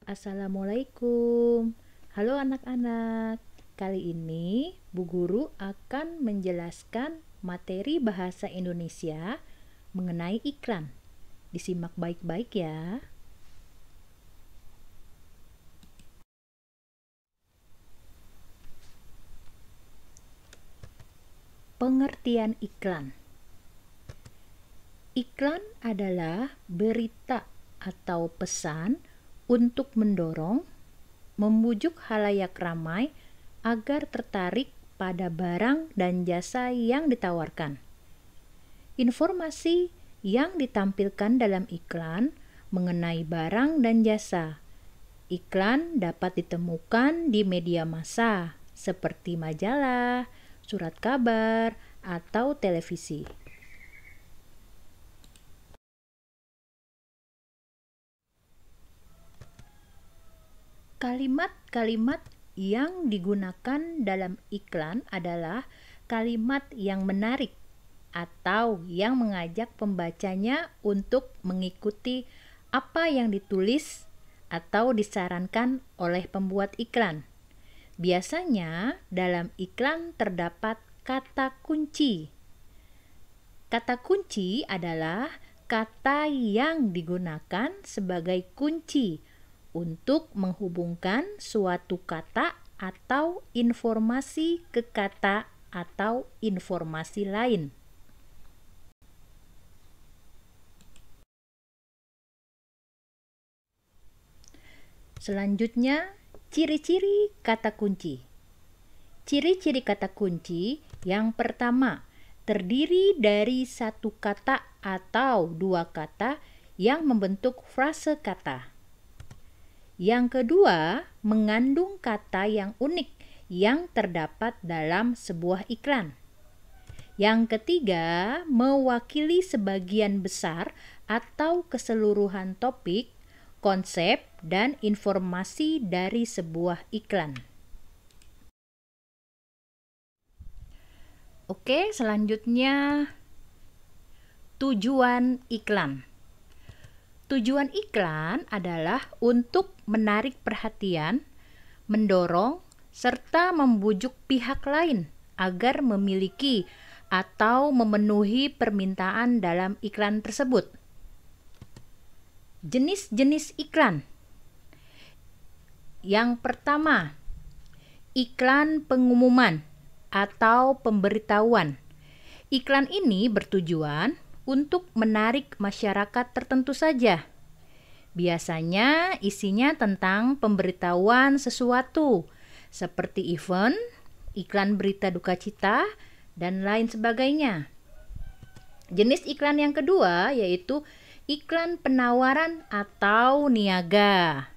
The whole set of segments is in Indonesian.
Assalamualaikum. Halo anak-anak. Kali ini Bu Guru akan menjelaskan materi bahasa Indonesia mengenai iklan. Disimak baik-baik ya. Pengertian iklan. Iklan adalah berita atau pesan untuk mendorong, membujuk khalayak ramai agar tertarik pada barang dan jasa yang ditawarkan. Informasi yang ditampilkan dalam iklan mengenai barang dan jasa. Iklan dapat ditemukan di media massa seperti majalah, surat kabar, atau televisi. Kalimat-kalimat yang digunakan dalam iklan adalah kalimat yang menarik atau yang mengajak pembacanya untuk mengikuti apa yang ditulis atau disarankan oleh pembuat iklan. Biasanya dalam iklan terdapat kata kunci. Kata kunci adalah kata yang digunakan sebagai kunci untuk menghubungkan suatu kata atau informasi ke kata atau informasi lain. Selanjutnya, ciri-ciri kata kunci. Ciri-ciri kata kunci yang pertama, terdiri dari satu kata atau dua kata yang membentuk frase kata. Yang kedua, mengandung kata yang unik yang terdapat dalam sebuah iklan. Yang ketiga, mewakili sebagian besar atau keseluruhan topik, konsep, dan informasi dari sebuah iklan. Oke, selanjutnya tujuan iklan. Tujuan iklan adalah untuk menarik perhatian, mendorong, serta membujuk pihak lain agar memiliki atau memenuhi permintaan dalam iklan tersebut. Jenis-jenis iklan. Yang pertama, iklan pengumuman atau pemberitahuan. Iklan ini bertujuan untuk menarik masyarakat tertentu saja. Biasanya isinya tentang pemberitahuan sesuatu, seperti event, iklan berita duka cita, dan lain sebagainya. Jenis iklan yang kedua yaitu iklan penawaran atau niaga.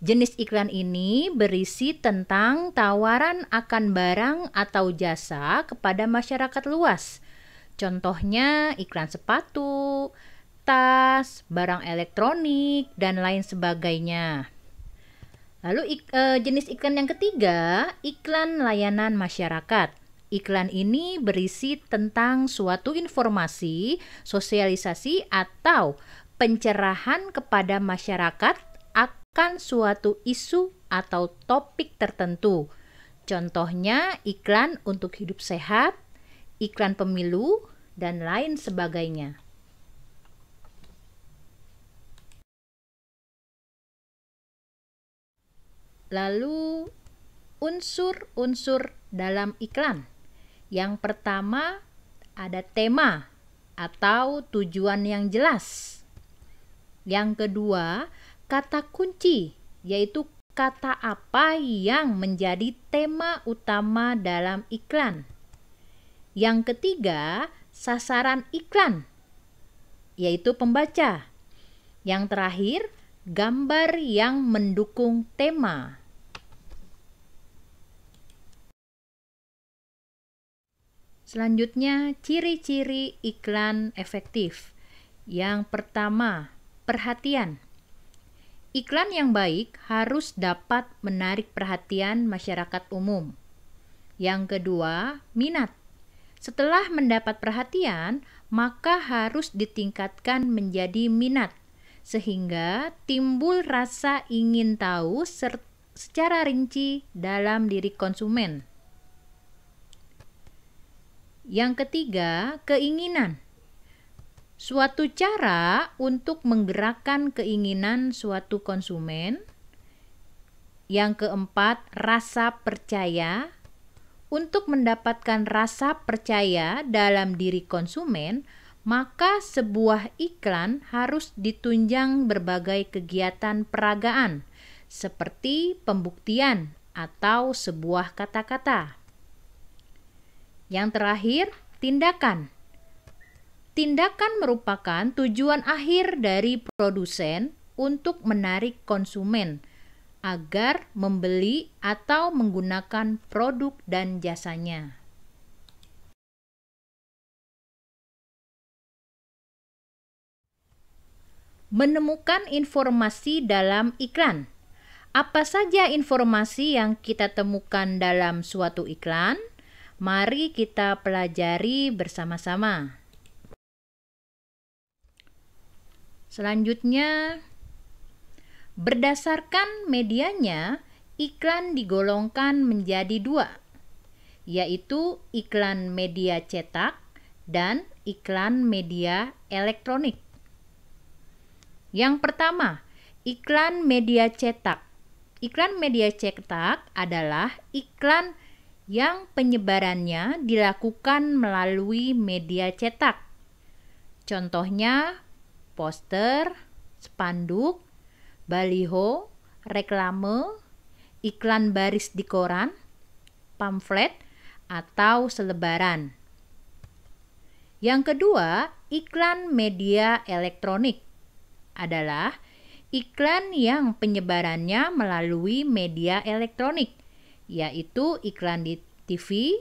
Jenis iklan ini berisi tentang tawaran akan barang atau jasa kepada masyarakat luas. Contohnya iklan sepatu, tas, barang elektronik, dan lain sebagainya. Lalu jenis iklan yang ketiga, iklan layanan masyarakat. Iklan ini berisi tentang suatu informasi, sosialisasi, atau pencerahan kepada masyarakat akan suatu isu atau topik tertentu. Contohnya iklan untuk hidup sehat, iklan pemilu, dan lain sebagainya. Lalu unsur-unsur dalam iklan. Yang pertama ada tema atau tujuan yang jelas. Yang kedua, kata kunci, yaitu kata apa yang menjadi tema utama dalam iklan. Yang ketiga, sasaran iklan, yaitu pembaca. Yang terakhir, gambar yang mendukung tema. Selanjutnya, ciri-ciri iklan efektif. Yang pertama, perhatian. Iklan yang baik harus dapat menarik perhatian masyarakat umum. Yang kedua, minat. Setelah mendapat perhatian, maka harus ditingkatkan menjadi minat. sehingga timbul rasa ingin tahu secara rinci dalam diri konsumen. Yang ketiga, keinginan. Suatu cara untuk menggerakkan keinginan suatu konsumen. Yang keempat, rasa percaya. Untuk mendapatkan rasa percaya dalam diri konsumen, maka sebuah iklan harus ditunjang berbagai kegiatan peragaan, seperti pembuktian atau sebuah kata-kata. Yang terakhir, tindakan. Tindakan merupakan tujuan akhir dari produsen untuk menarik konsumen agar membeli atau menggunakan produk dan jasanya. Menemukan informasi dalam iklan. Apa saja informasi yang kita temukan dalam suatu iklan? Mari kita pelajari bersama-sama. Selanjutnya, berdasarkan medianya, iklan digolongkan menjadi dua, yaitu iklan media cetak dan iklan media elektronik. Yang pertama, iklan media cetak. Iklan media cetak adalah iklan yang penyebarannya dilakukan melalui media cetak. Contohnya, poster, spanduk, baliho, reklame, iklan baris di koran, pamflet, atau selebaran. Yang kedua, iklan media elektronik adalah iklan yang penyebarannya melalui media elektronik, yaitu iklan di TV,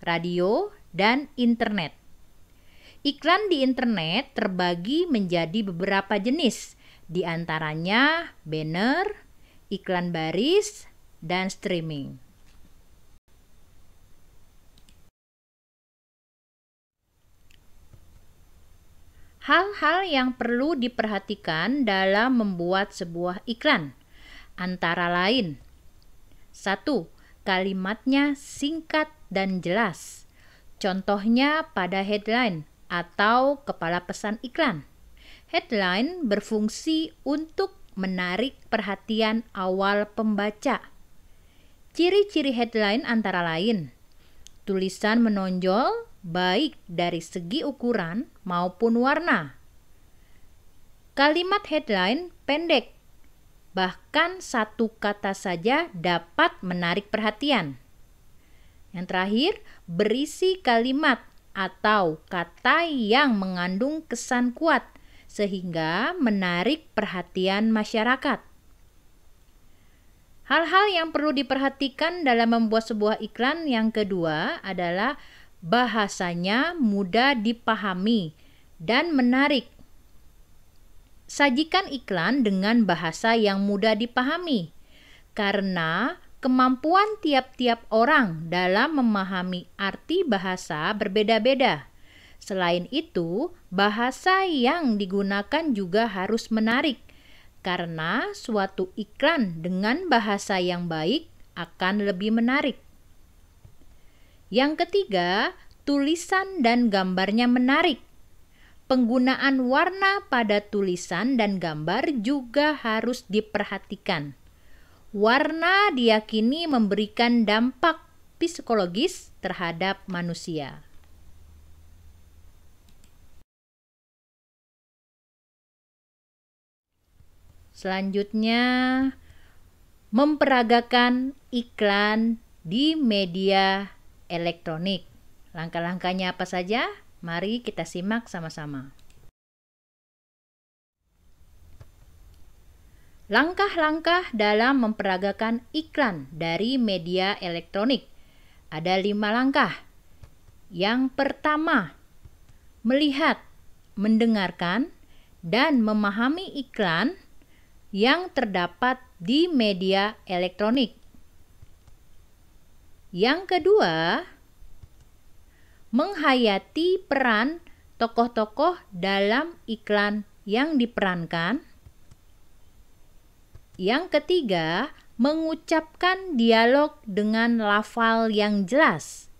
radio, dan internet. Iklan di internet terbagi menjadi beberapa jenis, di antaranya banner, iklan baris, dan streaming. Hal-hal yang perlu diperhatikan dalam membuat sebuah iklan, antara lain: 1. Kalimatnya singkat dan jelas. Contohnya pada headline atau kepala pesan iklan. Headline berfungsi untuk menarik perhatian awal pembaca. Ciri-ciri headline antara lain: tulisan menonjol baik dari segi ukuran maupun warna. Kalimat headline pendek, bahkan satu kata saja dapat menarik perhatian. Yang terakhir, berisi kalimat atau kata yang mengandung kesan kuat sehingga menarik perhatian masyarakat. Hal-hal yang perlu diperhatikan dalam membuat sebuah iklan yang kedua adalah bahasanya mudah dipahami dan menarik. Sajikan iklan dengan bahasa yang mudah dipahami, karena kemampuan tiap-tiap orang dalam memahami arti bahasa berbeda-beda. Selain itu, bahasa yang digunakan juga harus menarik, karena suatu iklan dengan bahasa yang baik akan lebih menarik. Yang ketiga, tulisan dan gambarnya menarik. Penggunaan warna pada tulisan dan gambar juga harus diperhatikan. Warna diyakini memberikan dampak psikologis terhadap manusia. Selanjutnya, memperagakan iklan di media elektronik. Langkah-langkahnya apa saja? Mari kita simak sama-sama. Langkah-langkah dalam memperagakan iklan dari media elektronik. Ada 5 langkah. Yang pertama, melihat, mendengarkan, dan memahami iklan yang terdapat di media elektronik. Yang kedua, menghayati peran tokoh-tokoh dalam iklan yang diperankan. Yang ketiga, mengucapkan dialog dengan lafal yang jelas.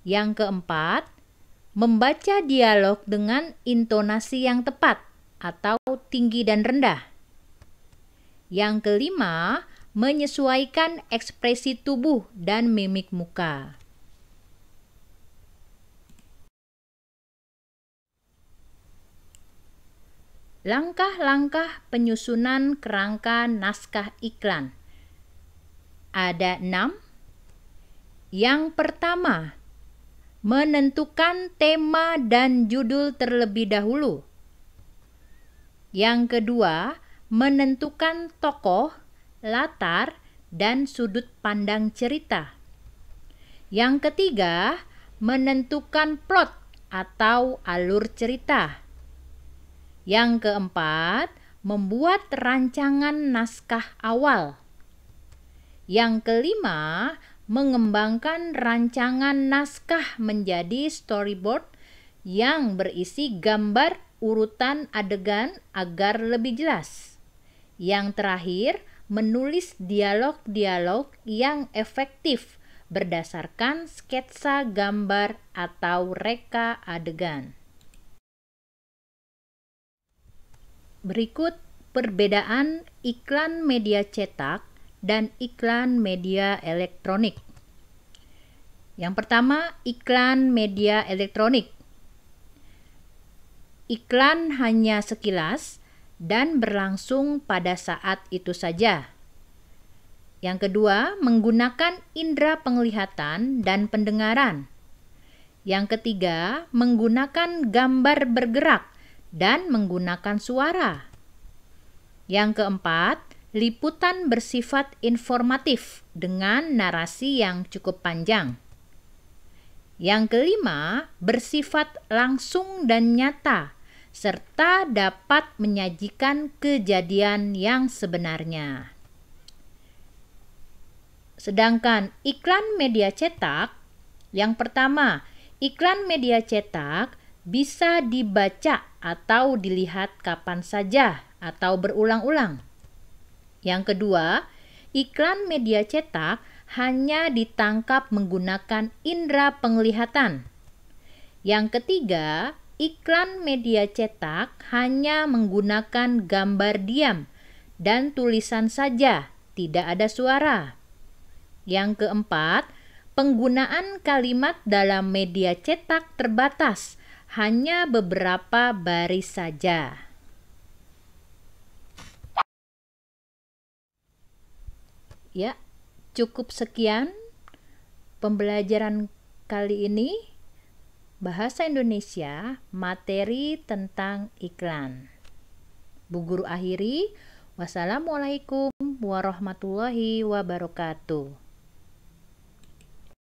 Yang keempat, membaca dialog dengan intonasi yang tepat atau tinggi dan rendah. Yang kelima, menyesuaikan ekspresi tubuh dan mimik muka. Langkah-langkah penyusunan kerangka naskah iklan. Ada 6. Yang pertama, menentukan tema dan judul terlebih dahulu. Yang kedua, menentukan tokoh, latar, dan sudut pandang cerita. Yang ketiga, menentukan plot atau alur cerita. Yang keempat, membuat rancangan naskah awal. Yang kelima, mengembangkan rancangan naskah menjadi storyboard yang berisi gambar urutan adegan agar lebih jelas. Yang terakhir, menulis dialog-dialog yang efektif berdasarkan sketsa gambar atau reka adegan. Berikut perbedaan iklan media cetak dan iklan media elektronik. Yang pertama, iklan media elektronik. Iklan hanya sekilas dan berlangsung pada saat itu saja. Yang kedua, menggunakan indera penglihatan dan pendengaran. Yang ketiga, menggunakan gambar bergerak dan menggunakan suara. Yang keempat, liputan bersifat informatif dengan narasi yang cukup panjang. Yang kelima, bersifat langsung dan nyata, serta dapat menyajikan kejadian yang sebenarnya. Sedangkan iklan media cetak, yang pertama, iklan media cetak bisa dibaca atau dilihat kapan saja atau berulang-ulang. Yang kedua, iklan media cetak hanya ditangkap menggunakan indera penglihatan. Yang ketiga, iklan media cetak hanya menggunakan gambar diam dan tulisan saja, tidak ada suara. Yang keempat, penggunaan kalimat dalam media cetak terbatas, hanya beberapa baris saja. Ya, cukup sekian pembelajaran kali ini. Bahasa Indonesia, materi tentang iklan. Bu Guru akhiri, wassalamualaikum warahmatullahi wabarakatuh.